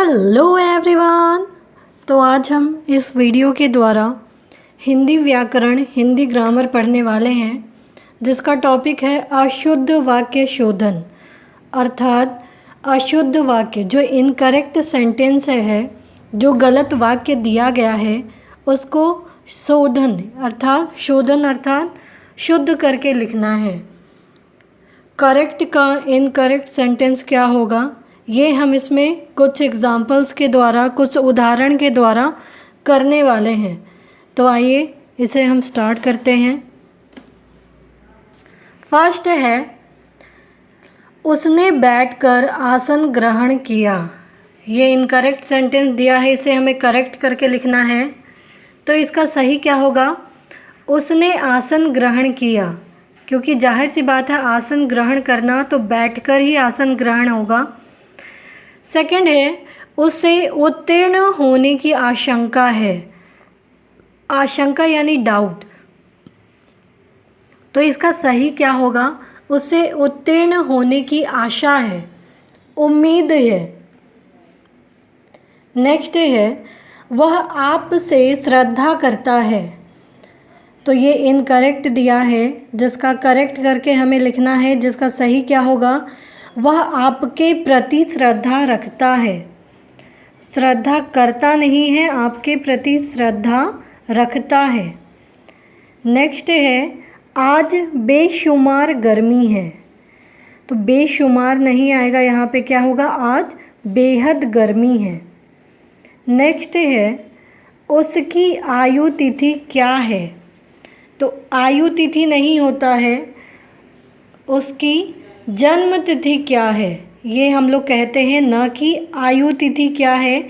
Hello everyone. तो आज हम इस वीडियो के द्वारा हिंदी व्याकरण, हिंदी ग्रामर पढ़ने वाले हैं, जिसका टॉपिक है अशुद्ध वाक्य शोधन। अर्थात अशुद्ध वाक्य जो इनकरेक्ट सेंटेंस है, जो गलत वाक्य दिया गया है, उसको शोधन अर्थात शुद्ध करके लिखना है। करेक्ट का इनकरेक्ट सेंटेंस क्या होगा, ये हम इसमें कुछ एग्जाम्पल्स के द्वारा, कुछ उदाहरण के द्वारा करने वाले हैं। तो आइए इसे हम स्टार्ट करते हैं। फर्स्ट है, उसने बैठकर आसन ग्रहण किया। ये इनकरेक्ट सेंटेंस दिया है, इसे हमें करेक्ट करके लिखना है। तो इसका सही क्या होगा, उसने आसन ग्रहण किया, क्योंकि जाहिर सी बात है आसन ग्रहण करना तो बैठकर ही आसन ग्रहण होगा। सेकंड है, उससे उत्तीर्ण होने की आशंका है। आशंका यानी डाउट। तो इसका सही क्या होगा, उससे उत्तीर्ण होने की आशा है, उम्मीद है। नेक्स्ट है, वह आपसे श्रद्धा करता है। तो ये इनकरेक्ट दिया है, जिसका करेक्ट करके हमें लिखना है। जिसका सही क्या होगा, वह आपके प्रति श्रद्धा रखता है। श्रद्धा करता नहीं है, आपके प्रति श्रद्धा रखता है। नेक्स्ट है, आज बेशुमार गर्मी है। तो बेशुमार नहीं आएगा, यहाँ पे क्या होगा, आज बेहद गर्मी है। नेक्स्ट है, उसकी आयु तिथि क्या है। तो आयु तिथि नहीं होता है, उसकी जन्म तिथि क्या है ये हम लोग कहते हैं, ना कि आयु तिथि क्या है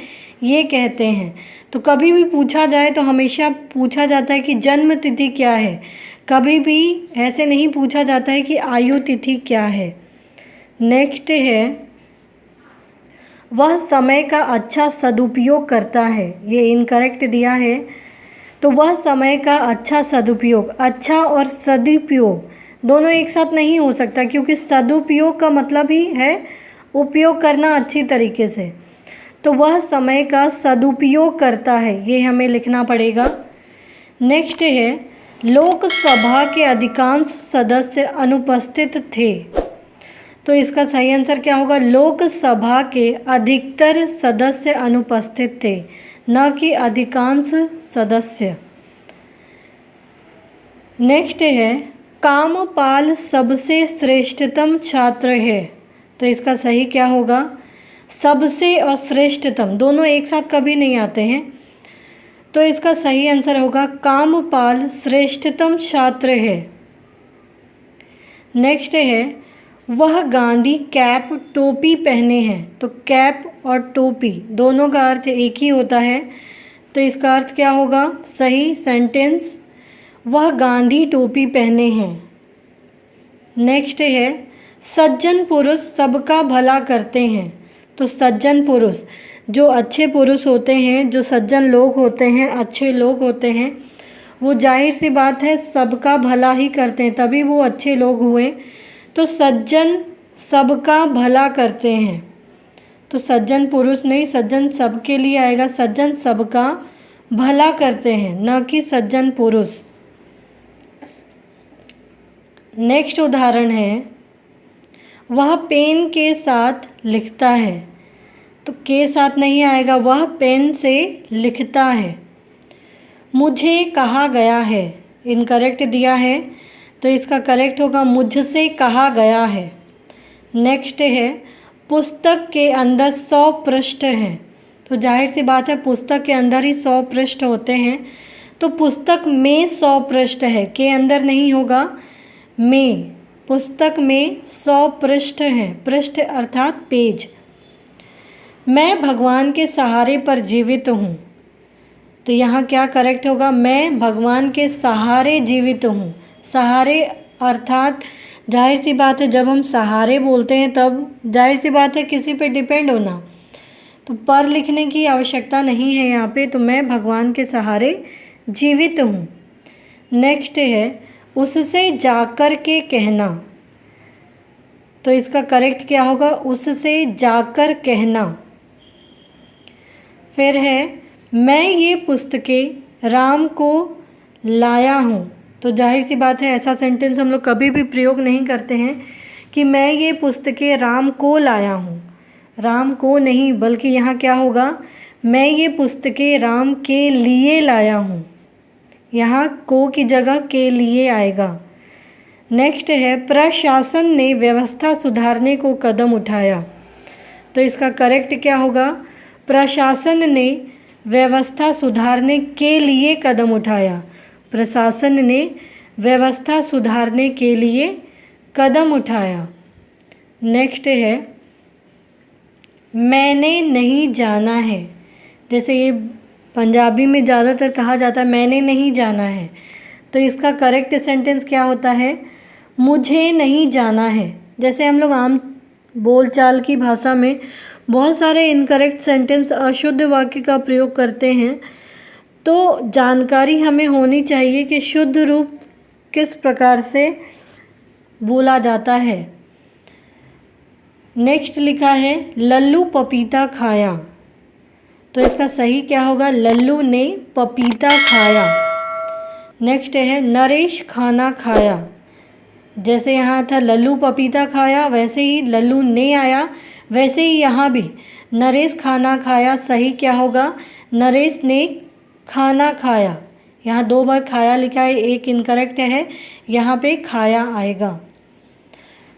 ये कहते हैं। तो कभी भी पूछा जाए तो हमेशा पूछा जाता है कि जन्म तिथि क्या है, कभी भी ऐसे नहीं पूछा जाता है कि आयु तिथि क्या है। नेक्स्ट है, वह समय का अच्छा सदुपयोग करता है। ये इनकरेक्ट दिया है। तो वह समय का अच्छा सदुपयोग, अच्छा और सदुपयोग दोनों एक साथ नहीं हो सकता, क्योंकि सदुपयोग का मतलब ही है उपयोग करना अच्छी तरीके से। तो वह समय का सदुपयोग करता है, ये हमें लिखना पड़ेगा। नेक्स्ट है, लोकसभा के अधिकांश सदस्य अनुपस्थित थे। तो इसका सही आंसर क्या होगा, लोकसभा के अधिकतर सदस्य अनुपस्थित थे, न कि अधिकांश सदस्य। नेक्स्ट है, कामपाल सबसे श्रेष्ठतम छात्र है। तो इसका सही क्या होगा, सबसे और श्रेष्ठतम दोनों एक साथ कभी नहीं आते हैं। तो इसका सही आंसर होगा, कामपाल श्रेष्ठतम छात्र है। नेक्स्ट है, वह गांधी कैप टोपी पहने हैं। तो कैप और टोपी दोनों का अर्थ एक ही होता है। तो इसका अर्थ क्या होगा, सही सेंटेंस, वह गांधी टोपी पहने हैं। नेक्स्ट है, सज्जन पुरुष सबका भला करते हैं। तो सज्जन पुरुष जो अच्छे पुरुष होते हैं, जो सज्जन लोग होते हैं, अच्छे लोग होते हैं, वो जाहिर सी बात है सबका भला ही करते हैं, तभी वो अच्छे लोग हुए। तो सज्जन सबका भला करते हैं। तो सज्जन पुरुष नहीं, सज्जन सबके लिए आएगा। सज्जन सबका भला करते हैं, न कि सज्जन पुरुष। नेक्स्ट उदाहरण है, वह पेन के साथ लिखता है। तो के साथ नहीं आएगा, वह पेन से लिखता है। मुझे कहा गया है, इनकरेक्ट दिया है। तो इसका करेक्ट होगा, मुझसे कहा गया है। नेक्स्ट है, पुस्तक के अंदर 100 पृष्ठ हैं। तो जाहिर सी बात है पुस्तक के अंदर ही 100 पृष्ठ होते हैं। तो पुस्तक में 100 पृष्ठ है, के अंदर नहीं होगा, में। पुस्तक में 100 पृष्ठ हैं, पृष्ठ अर्थात पेज। मैं भगवान के सहारे पर जीवित हूँ। तो यहाँ क्या करेक्ट होगा, मैं भगवान के सहारे जीवित हूँ। सहारे अर्थात जाहिर सी बात है जब हम सहारे बोलते हैं तब जाहिर सी बात है किसी पे डिपेंड होना, तो पर लिखने की आवश्यकता नहीं है यहाँ पे। तो मैं भगवान के सहारे जीवित हूँ। नेक्स्ट है, उससे जाकर के कहना। तो इसका करेक्ट क्या होगा, उससे जाकर कहना। फिर है मैं ये पुस्तकें राम को लाया हूँ। तो जाहिर सी बात है ऐसा सेंटेंस हम लोग कभी भी प्रयोग नहीं करते हैं कि मैं ये पुस्तकें राम को लाया हूँ। राम को नहीं, बल्कि यहाँ क्या होगा, मैं ये पुस्तकें राम के लिए लाया हूँ। यहाँ को की जगह के लिए आएगा। नेक्स्ट है प्रशासन ने व्यवस्था सुधारने को कदम उठाया। तो इसका करेक्ट क्या होगा, प्रशासन ने व्यवस्था सुधारने के लिए कदम उठाया। प्रशासन ने व्यवस्था सुधारने के लिए कदम उठाया। नेक्स्ट है मैंने नहीं जाना है। जैसे ये पंजाबी में ज़्यादातर कहा जाता है मैंने नहीं जाना है, तो इसका करेक्ट सेंटेंस क्या होता है, मुझे नहीं जाना है। जैसे हम लोग आम बोलचाल की भाषा में बहुत सारे इनकरेक्ट सेंटेंस अशुद्ध वाक्य का प्रयोग करते हैं, तो जानकारी हमें होनी चाहिए कि शुद्ध रूप किस प्रकार से बोला जाता है। नेक्स्ट लिखा है लल्लू पपीता खाया। तो इसका सही क्या होगा, लल्लू ने पपीता खाया। नेक्स्ट है नरेश खाना खाया। जैसे यहाँ था लल्लू पपीता खाया, वैसे ही लल्लू ने आया, वैसे ही यहाँ भी नरेश खाना खाया। सही क्या होगा, नरेश ने खाना खाया। यहाँ 2 बार खाया लिखा है, एक इनकरेक्ट है, यहाँ पे खाया आएगा।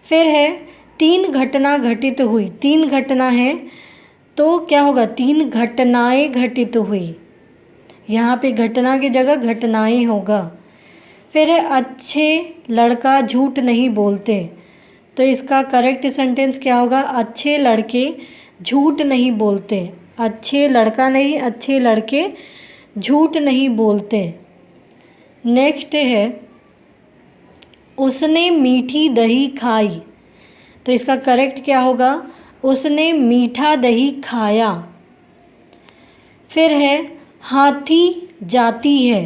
फिर है 3 घटना घटित हुई। 3 घटना है तो क्या होगा, 3 घटनाएं घटित हुई। यहाँ पे घटना की जगह घटनाएं होगा। फिर है अच्छे लड़का झूठ नहीं बोलते। तो इसका करेक्ट सेंटेंस क्या होगा, अच्छे लड़के झूठ नहीं बोलते। अच्छे लड़का नहीं, अच्छे लड़के झूठ नहीं बोलते। नेक्स्ट है उसने मीठी दही खाई। तो इसका करेक्ट क्या होगा, उसने मीठा दही खाया। फिर है हाथी जाती है।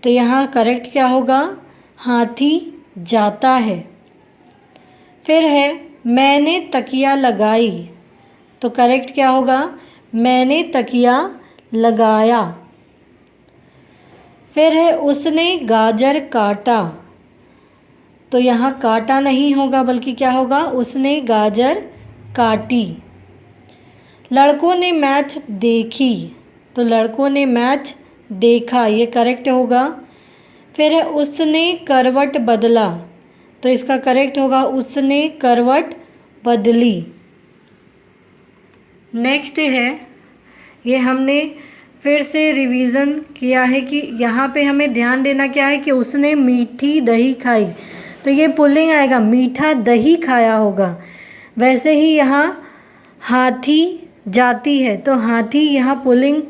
तो यहाँ करेक्ट क्या होगा, हाथी जाता है। फिर है मैंने तकिया लगाई। तो करेक्ट क्या होगा, मैंने तकिया लगाया। फिर है उसने गाजर काटा। तो यहाँ काटा नहीं होगा, बल्कि क्या होगा, उसने गाजर काटी। लड़कों ने मैच देखी। तो लड़कों ने मैच देखा, ये करेक्ट होगा। फिर है उसने करवट बदला। तो इसका करेक्ट होगा उसने करवट बदली। नेक्स्ट है, ये हमने फिर से रिवीज़न किया है कि यहाँ पे हमें ध्यान देना क्या है कि उसने मीठी दही खाई। तो ये पुल्लिंग आएगा, मीठा दही खाया होगा। वैसे ही यहाँ हाथी जाती है, तो हाथी यहाँ पुल्लिंग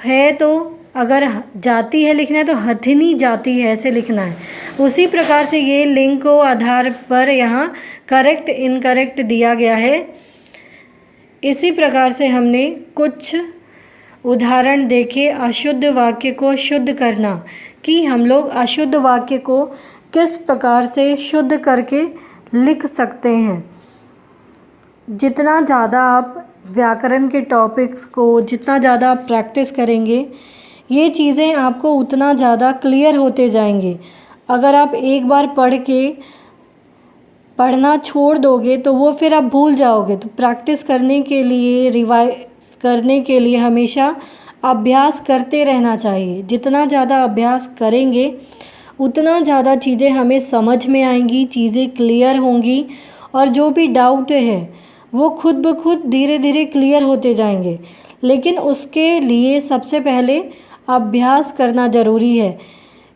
है, तो अगर जाती है लिखना है तो हथिनी जाती है ऐसे लिखना है। उसी प्रकार से ये लिंक को आधार पर यहाँ करेक्ट इनकरेक्ट दिया गया है। इसी प्रकार से हमने कुछ उदाहरण देखे अशुद्ध वाक्य को शुद्ध करना, कि हम लोग अशुद्ध वाक्य को किस प्रकार से शुद्ध करके लिख सकते हैं। जितना ज़्यादा आप व्याकरण के टॉपिक्स को जितना ज़्यादा आप प्रैक्टिस करेंगे, ये चीज़ें आपको उतना ज़्यादा क्लियर होते जाएंगे। अगर आप एक बार पढ़ना छोड़ दोगे तो वो फिर आप भूल जाओगे। तो प्रैक्टिस करने के लिए, रिवाइज करने के लिए हमेशा अभ्यास करते रहना चाहिए। जितना ज़्यादा अभ्यास करेंगे उतना ज़्यादा चीज़ें हमें समझ में आएंगी, चीज़ें क्लियर होंगी, और जो भी डाउट है वो खुद ब खुद धीरे धीरे क्लियर होते जाएंगे। लेकिन उसके लिए सबसे पहले अभ्यास करना ज़रूरी है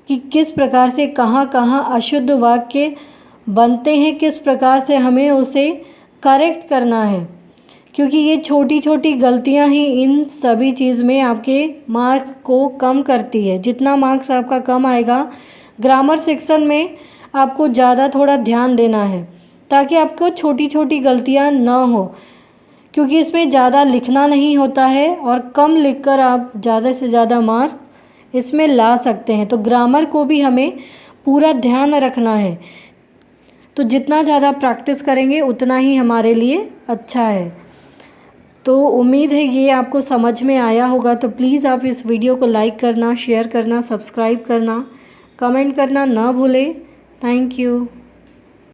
कि किस प्रकार से कहाँ कहाँ अशुद्ध वाक्य बनते हैं, किस प्रकार से हमें उसे करेक्ट करना है। क्योंकि ये छोटी छोटी गलतियाँ ही इन सभी चीज़ में आपके मार्क्स को कम करती है। जितना मार्क्स आपका कम आएगा, ग्रामर सेक्शन में आपको ज़्यादा थोड़ा ध्यान देना है ताकि आपको छोटी छोटी गलतियाँ ना हो, क्योंकि इसमें ज़्यादा लिखना नहीं होता है और कम लिखकर आप ज़्यादा से ज़्यादा मार्क्स इसमें ला सकते हैं। तो ग्रामर को भी हमें पूरा ध्यान रखना है। तो जितना ज़्यादा प्रैक्टिस करेंगे उतना ही हमारे लिए अच्छा है। तो उम्मीद है ये आपको समझ में आया होगा। तो प्लीज़ आप इस वीडियो को लाइक करना, शेयर करना, सब्सक्राइब करना, कमेंट करना ना भूलें। Thank you.